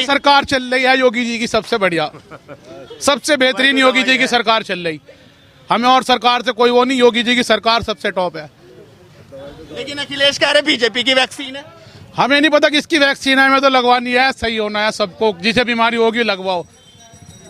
की सरकार चल रही है, योगी जी की सबसे बढ़िया, सबसे बेहतरीन योगी जी की सरकार चल रही। हमें और सरकार से कोई वो नहीं, योगी जी की सरकार सबसे टॉप है। लेकिन अखिलेश कह रहे बीजेपी की वैक्सीन है। हमें नहीं पता किसकी वैक्सीन है, हमें तो लगवानी है, सही होना है सबको, जिसे बीमारी होगी लगवाओ।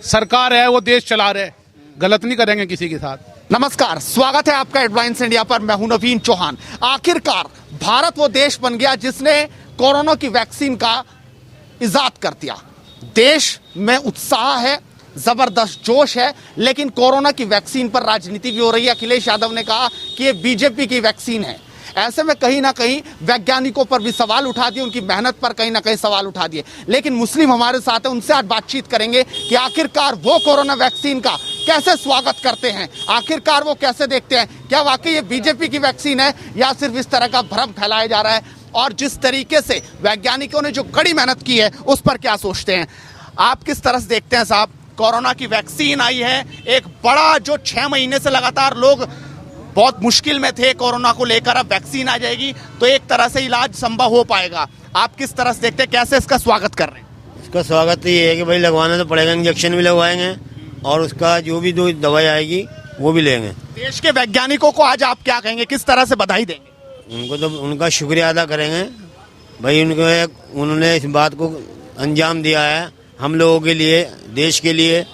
सरकार है वो देश चला रहे, गलत नहीं करेंगे किसी के साथ। नमस्कार, स्वागत है आपका हेडलाइंस इंडिया पर। मैं हूं नवीन चौहान। आखिरकार भारत वो देश बन गया जिसने कोरोना की वैक्सीन का इजाद कर दिया। देश में उत्साह है, जबरदस्त जोश है, लेकिन कोरोना की वैक्सीन पर राजनीति भी हो रही है। अखिलेश यादव ने कहा कि ये बीजेपी की वैक्सीन है। ऐसे में कहीं ना कहीं वैज्ञानिकों पर भी सवाल उठा दिए, उनकी मेहनत पर कहीं ना कहीं सवाल उठा दिए। लेकिन मुस्लिम हमारे साथ है, उनसे आज बातचीत करेंगे कि आखिरकार वो कोरोना वैक्सीन का कैसे स्वागत करते हैं, आखिरकार वो कैसे देखते हैं, क्या वाकई ये बीजेपी की वैक्सीन है या सिर्फ इस तरह का भ्रम फैलाया जा रहा है, और जिस तरीके से वैज्ञानिकों ने जो कड़ी मेहनत की है उस पर क्या सोचते हैं। आप किस तरह से देखते हैं साहब, कोरोना की वैक्सीन आई है, एक बड़ा जो 6 महीने से लगातार लोग बहुत मुश्किल में थे कोरोना को लेकर, अब वैक्सीन आ जाएगी तो एक तरह से इलाज संभव हो पाएगा। आप किस तरह से देखते हैं, कैसे इसका स्वागत कर रहे हैं? इसका स्वागत तो ये है कि भाई लगवाना तो पड़ेगा, इंजेक्शन भी लगवाएंगे और उसका जो भी दवाई आएगी वो भी लेंगे। देश के वैज्ञानिकों को आज आप क्या कहेंगे, किस तरह से बधाई देंगे? उनको तो उनका शुक्रिया अदा करेंगे भाई, उन्होंने इस बात को अंजाम दिया है हम लोगों के लिए, देश के लिए,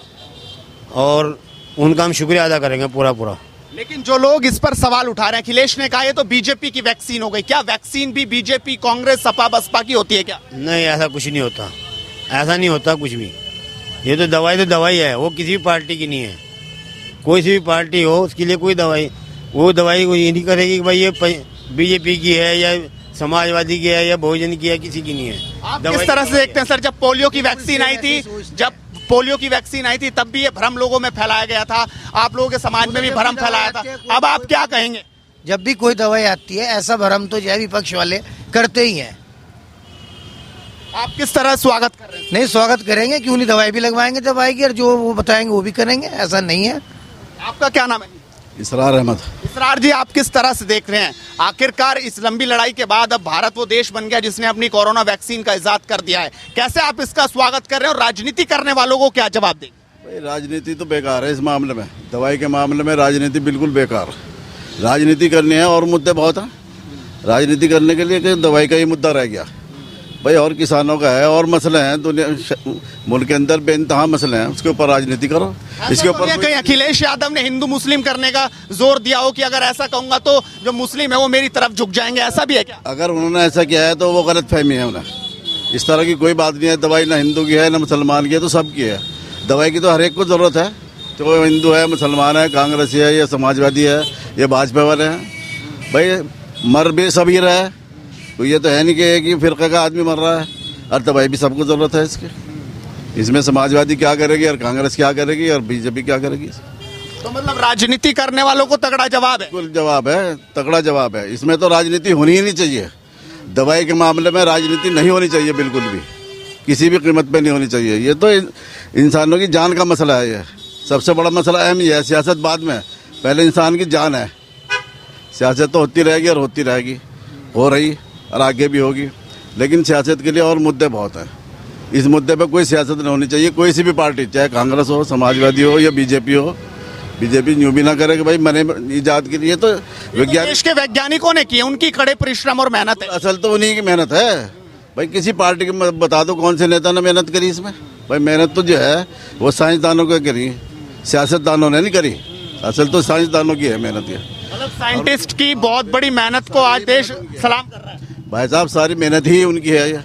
और उनका हम शुक्रिया अदा करेंगे पूरा। लेकिन जो लोग इस पर सवाल उठा रहे हैं, अखिलेश ने कहा ये तो बीजेपी की वैक्सीन हो गई। क्या वैक्सीन भी बीजेपी, कांग्रेस, सपा, बसपा की होती है क्या? नहीं, ऐसा कुछ नहीं होता, ऐसा नहीं होता कुछ भी। ये तो दवाई है, वो किसी भी पार्टी की नहीं है। कोई सी भी पार्टी हो उसके लिए कोई दवाई, वो दवाई ये नहीं करेगी कि भाई ये बीजेपी की है या समाजवादी की है या बहुजन की है, किसी की नहीं है। आप किस तरह से देखते हैं सर, जब पोलियो की वैक्सीन आई थी, तब भी ये भ्रम लोगों में फैलाया गया था, आप लोगों के समाज में भी भ्रम फैलाया था, अब आप क्या कहेंगे? जब भी कोई दवाई आती है ऐसा भ्रम तो जय विपक्ष वाले करते ही हैं। आप किस तरह स्वागत कर रहे हैं? नहीं, स्वागत करेंगे, क्यों नहीं, दवाई भी लगवाएंगे जब आएगी, और जो वो बताएंगे वो भी करेंगे, ऐसा नहीं है। आपका क्या नाम है? इसरार अहमद। इसरार जी, आप किस तरह से देख रहे हैं, आखिरकार इस लंबी लड़ाई के बाद अब भारत वो देश बन गया जिसने अपनी कोरोना वैक्सीन का इजाद कर दिया है, कैसे आप इसका स्वागत कर रहे हैं और राजनीति करने वालों को क्या जवाब देंगे? भाई राजनीति तो बेकार है इस मामले में, दवाई के मामले में राजनीति बिल्कुल बेकार। राजनीति करनी है और मुद्दे बहुत हैं, राजनीति करने के लिए दवाई का ही मुद्दा रह गया भाई, और किसानों का है और मसले हैं, दुनिया मुल्क के अंदर बेइंतहा मसले हैं, उसके ऊपर राजनीति करो। इसके ऊपर कहीं अखिलेश यादव ने हिंदू मुस्लिम करने का जोर दिया हो कि अगर ऐसा कहूंगा तो जो मुस्लिम है वो मेरी तरफ झुक जाएंगे, ऐसा भी है क्या? अगर उन्होंने ऐसा किया है तो वो गलत फहमी है उन्हें, इस तरह की कोई बात नहीं है। दवाई ना हिंदू की है ना मुसलमान की है, तो सबकी है। दवाई की तो हर एक को ज़रूरत है, तो हिंदू है, मुसलमान है, कांग्रेसी है या समाजवादी है या भाजपा वाले हैं, भाई मर भी सब ही रहा है। तो ये तो है नहीं कि एक ही फिरके का आदमी मर रहा है, और दवाई भी सबको ज़रूरत है इसके। इसमें समाजवादी क्या करेगी और कांग्रेस क्या करेगी और बीजेपी क्या करेगी? तो मतलब राजनीति करने वालों को तगड़ा जवाब है। बिल्कुल जवाब है, तगड़ा जवाब है। इसमें तो राजनीति होनी ही नहीं चाहिए, दवाई के मामले में राजनीति नहीं होनी चाहिए, बिल्कुल भी किसी भी कीमत पे नहीं होनी चाहिए। ये तो इंसानों की जान का मसला है, ये सबसे बड़ा मसला अहम ही है। सियासत बाद में, पहले इंसान की जान है। सियासत तो होती रहेगी और होती रहेगी, हो रही और आगे भी होगी, लेकिन सियासत के लिए और मुद्दे बहुत हैं। इस मुद्दे पे कोई सियासत नहीं होनी चाहिए, कोई सी भी पार्टी, चाहे कांग्रेस हो, समाजवादी हो या बीजेपी हो। बीजेपी यूँ भी ना करे कि भाई मैंने ईजाद के लिए, तो देश के वैज्ञानिकों ने किए, उनकी कड़े परिश्रम और मेहनत है। असल तो उन्हीं की मेहनत है भाई, किसी पार्टी की बता दो कौन से नेता ने मेहनत करी इसमें? भाई मेहनत तो जो है वो साइंसदानों को करी, सियासतदानों ने नहीं करी। असल तो साइंसदानों की है मेहनत, ये मतलब साइंटिस्ट की बहुत बड़ी मेहनत को आज देश सलाम कर रहा है। भाई साहब सारी मेहनत ही उनकी है ये।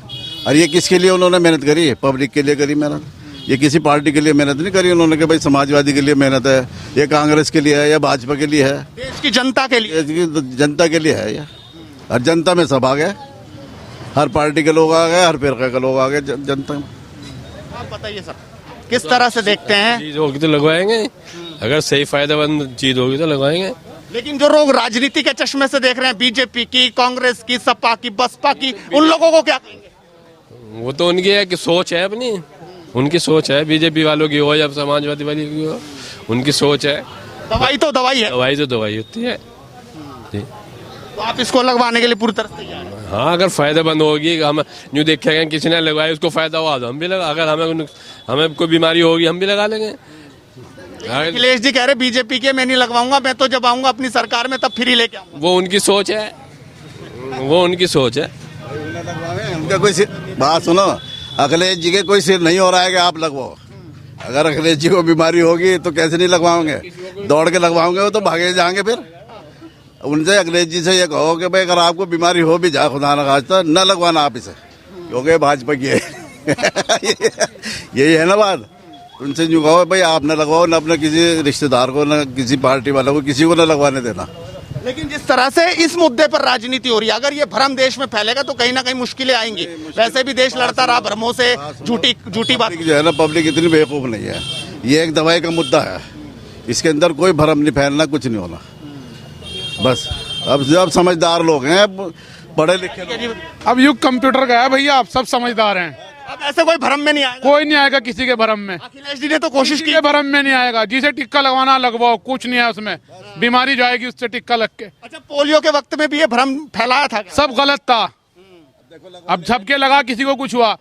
और ये किसके लिए उन्होंने मेहनत करी है? पब्लिक के लिए करी मेहनत, ये किसी पार्टी के लिए मेहनत नहीं करी उन्होंने कि भाई समाजवादी के लिए मेहनत है, ये कांग्रेस के लिए है या भाजपा के लिए है, देश की जनता के लिए, जनता के लिए है ये। और जनता में सब आ गए, हर पार्टी के लोग आ गए, हर फिरके के लोग आ गए जनता में। आप बताइए सर, किस तरह से देखते हैं? चीज होगी तो लगवाएंगे, अगर सही फायदेमंद चीज होगी तो लगवाएंगे। लेकिन जो लोग राजनीति के चश्मे से देख रहे हैं, बीजेपी की, कांग्रेस की, सपा की, बसपा की, उन लोगों को क्या कहेंगे? वो तो उनकी है कि सोच है अपनी, उनकी सोच है, बीजेपी वालों की हो या समाजवादी वाली की हो, उनकी सोच है। दवाई तो दवाई है, दवाई तो दवाई होती है जी। तो आप इसको लगवाने के लिए पूरी तरह से तैयार हैं? हाँ, अगर फायदेमंद होगी, हम यूँ देखेंगे किसी ने लगवाया उसको फायदा हुआ तो हम भी लगा, अगर हमें कोई बीमारी होगी हम भी लगा लेंगे। अखिलेश जी कह रहे बीजेपी के मैं नहीं लगवाऊंगा, मैं तो जब आऊंगा अपनी सरकार में तब फ्री लेके आऊंगा। वो उनकी सोच है, वो उनकी सोच है। उनका कोई बात सुनो, अखिलेश जी के कोई सिर नहीं हो रहा है कि आप लगवाओ। अगर अखिलेश जी को बीमारी होगी तो कैसे नहीं लगवाओगे, दौड़ के लगवाओगे, वो तो भागे जाएंगे। फिर उनसे अखिलेश जी से ये कहो कि भाई अगर आपको बीमारी हो भी जाए, खुदा न खास्ता, न लगवाना आप इसे, क्योंकि भाजपा की है। यही है ना बात। उनसे यूँ कहो भाई आप न लगवाओ, न अपने किसी रिश्तेदार को, न किसी पार्टी वाले को, किसी को न लगवाने देना। लेकिन जिस तरह से इस मुद्दे पर राजनीति हो रही है, अगर ये भ्रम देश में फैलेगा तो कहीं ना कहीं मुश्किलें आएंगी। वैसे भी देश लड़ता रहा भ्रमों से, झूठी बात जो है ना, पब्लिक इतनी बेवकूफ नहीं है। ये एक दवाई का मुद्दा है, इसके अंदर कोई भ्रम नहीं फैलना, कुछ नहीं होना। बस अब समझदार लोग हैं, पढ़े लिखे लोग। अब युग कंप्यूटर का है भैया, आप सब समझदार हैं। अब ऐसे कोई भ्रम में नहीं आएगा। कोई नहीं आएगा किसी के भरम में। अखिलेश जी ने तो कोशिश की। किसी के भरम में नहीं आएगा। जिसे टिक्का लगवाना लगवाओ, कुछ नहीं है उसमें, बीमारी जाएगी उससे टिक्का लग के। अच्छा, पोलियो के वक्त में भी ये भ्रम फैलाया था क्या? सब गलत था। अब झपके लगा, किसी को कुछ हुआ।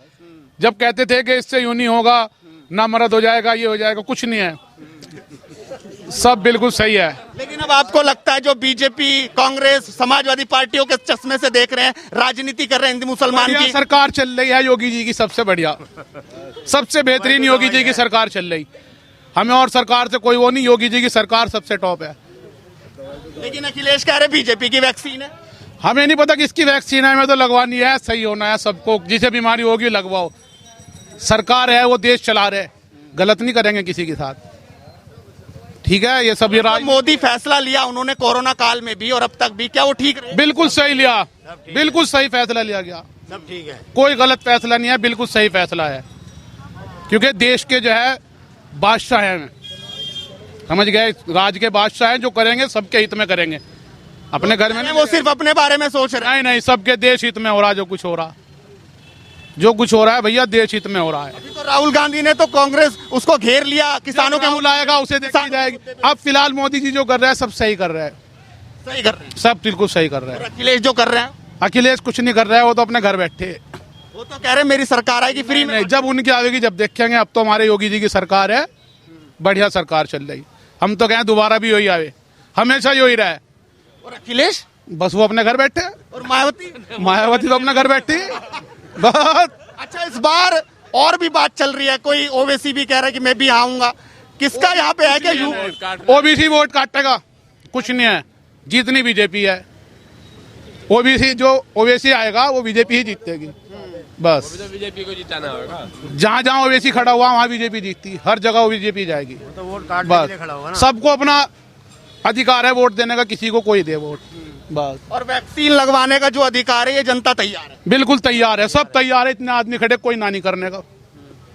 जब कहते थे कि इससे यूं नहीं होगा, ना मर्द हो जाएगा, ये हो जाएगा, कुछ नहीं है, सब बिल्कुल सही है। लेकिन अब आपको लगता है जो बीजेपी, कांग्रेस, समाजवादी पार्टियों के चश्मे से देख रहे हैं, राजनीति कर रहे हैं हिंदू मुसलमान की, सरकार चल रही है योगी जी की, सबसे बढ़िया, सबसे बेहतरीन योगी जी की सरकार चल रही। हमें और सरकार से कोई वो नहीं, योगी जी की सरकार सबसे टॉप है। लेकिन अखिलेश कह रहे बीजेपी की वैक्सीन है। हमें नहीं पता किसकी वैक्सीन है, हमें तो लगवानी है, सही होना है सबको। जिसे बीमारी होगी लगवाओ। सरकार है, वो देश चला रहे, गलत नहीं करेंगे किसी के साथ, ठीक है। ये सब तो मोदी फैसला लिया उन्होंने कोरोना काल में भी और अब तक भी, क्या वो ठीक रहे? बिल्कुल सही लिया, बिल्कुल सही फैसला लिया गया, सब ठीक है, कोई गलत फैसला नहीं है, बिल्कुल सही फैसला है। क्योंकि देश के जो है बादशाह हैं, समझ गए, राज के बादशाह हैं, जो करेंगे सबके हित में करेंगे, अपने घर में नहीं। वो सिर्फ अपने बारे में सोच रहे हैं। नहीं, सबके देश हित में हो रहा, जो कुछ हो रहा है भैया, देश हित में हो रहा है। अभी तो राहुल गांधी ने तो कांग्रेस उसको घेर लिया, किसानों के मुंह लाएगा उसे देखी जाएगी। अब फिलहाल मोदी जी जो कर रहे हैं सब सही कर रहे हैं, सही कर रहे हैं, सब बिल्कुल सही कर रहे हैं। अखिलेश जो कर रहे हैं, अखिलेश कुछ नहीं कर रहा है, वो तो अपने घर बैठे। वो तो कह रहे मेरी सरकार आएगी फ्री में। जब उनकी आएगी जब देखेंगे। अब तो हमारे योगी जी की सरकार है, बढ़िया सरकार चल रही। हम तो कहें दोबारा भी यही आवे, हमेशा यही रहे। और अखिलेश बस वो अपने घर बैठे। और मायावती तो अपने घर बैठी बहुत। अच्छा, इस बार और भी बात चल रही है, कोई ओवैसी भी कह रहा है कि मैं भी आऊंगा। किसका यहाँ पे है क्या? ओबीसी वोट काटेगा, कुछ नहीं है, जीतनी बीजेपी है। ओबीसी जो ओवैसी आएगा वो बीजेपी ही जीतेगी, बस। बीजेपी को जिताना होगा। जहाँ जहाँ ओवैसी खड़ा हुआ वहाँ बीजेपी जीतती, हर जगह बीजेपी जाएगी। तो वोट काटने के लिए खड़ा होगा ना। बस सबको अपना अधिकार है वोट देने का, किसी को कोई दे वोट, बस। और वैक्सीन लगवाने का जो अधिकार है ये जनता तैयार है, बिल्कुल तैयार है, सब तैयार है। इतने आदमी खड़े, कोई ना नहीं करने का।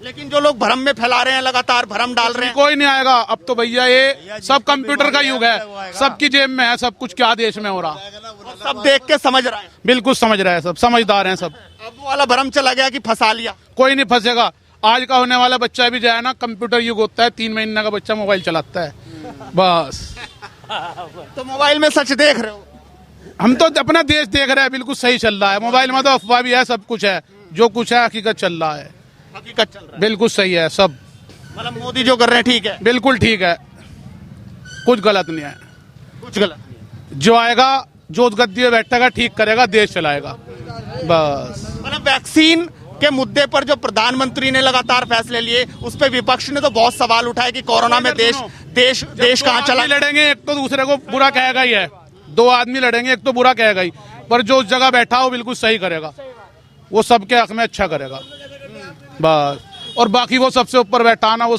लेकिन जो लोग भ्रम में फैला रहे हैं, लगातार भ्रम डाल रहे हैं, कोई नहीं आएगा। अब तो भैया ये सब कंप्यूटर का युग है, सबकी जेब में है सब कुछ, क्या देश में हो रहा, सब देख के समझ रहे हैं। बिल्कुल समझ रहे हैं, सब समझदार हैं सब। अब वो वाला भ्रम चला गया कि फंसा लिया, कोई नहीं फंसेगा। आज का होने वाला बच्चा भी जाए ना, कंप्यूटर युग होता है, 3 महीने का बच्चा मोबाइल चलाता है, बस। तो मोबाइल में सच देख रहे हो? हम तो अपना देश देख रहे हैं, बिल्कुल सही चल रहा है। मोबाइल में तो अफवाह भी है, सब कुछ है, जो कुछ है हकीकत चल रहा है, हकीकत चल रहा है, बिल्कुल सही है सब। मतलब मोदी जो कर रहे हैं ठीक है, बिल्कुल ठीक है, कुछ गलत नहीं है। कुछ गलत नहीं। जो आएगा, जो गद्दी में बैठेगा, ठीक करेगा, देश चलाएगा, बस। मतलब वैक्सीन के मुद्दे पर जो प्रधानमंत्री ने लगातार फैसले लिए, उस पे विपक्ष ने तो बहुत सवाल उठाए कि कोरोना में देश कहाँ चला। लड़ेंगे, एक तो दूसरे को बुरा कहेगा ही है, 2 आदमी लड़ेंगे, एक तो बुरा कहेगा ही, पर जो उस जगह बैठा हो बिल्कुल सही करेगा, वो सबके हक में अच्छा करेगा, बस। और बाकी वो सबसे ऊपर बैठा ना, वो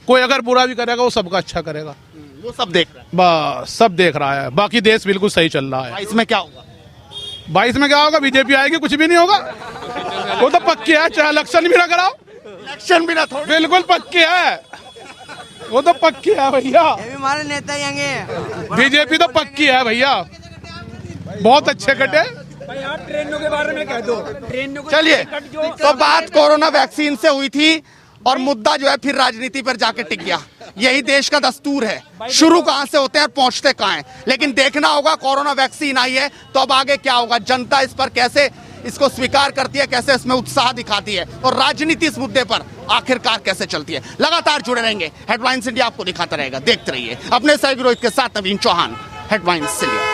कोई अगर बुरा भी करेगा वो सबका अच्छा करेगा, वो सब देख रहे हैं, बस। सब देख रहा है, बाकी देश बिल्कुल सही चल रहा है। इसमें क्या होगा? 22 में क्या होगा? बीजेपी आएगी, कुछ भी नहीं होगा, वो तो पक्की है, चाहे इलेक्शन भी ना कराओ, इलेक्शन भी ना, थोड़ी बिल्कुल पक्की है, वो तो पक्की है भैया। हमारे नेता आएंगे, बीजेपी तो पक्की है भैया, बहुत अच्छे कटे। ट्रेनों के बारे में कह दो, ट्रेनों चलिए, तो बात कोरोना वैक्सीन से हुई थी और मुद्दा जो है फिर राजनीति पर जाके टिक गया। यही देश का दस्तूर है, शुरू कहां से होते हैं और पहुंचते कहां हैं। लेकिन देखना होगा, कोरोना वैक्सीन आई है तो अब आगे क्या होगा, जनता इस पर कैसे इसको स्वीकार करती है, कैसे इसमें उत्साह दिखाती है और राजनीति इस मुद्दे पर आखिरकार कैसे चलती है। लगातार जुड़े रहेंगे, हेडलाइंस इंडिया आपको दिखाता रहेगा। देखते रहिए अपने सहयोगी रोहित के साथ नवीन चौहान, हेडलाइंस इंडिया।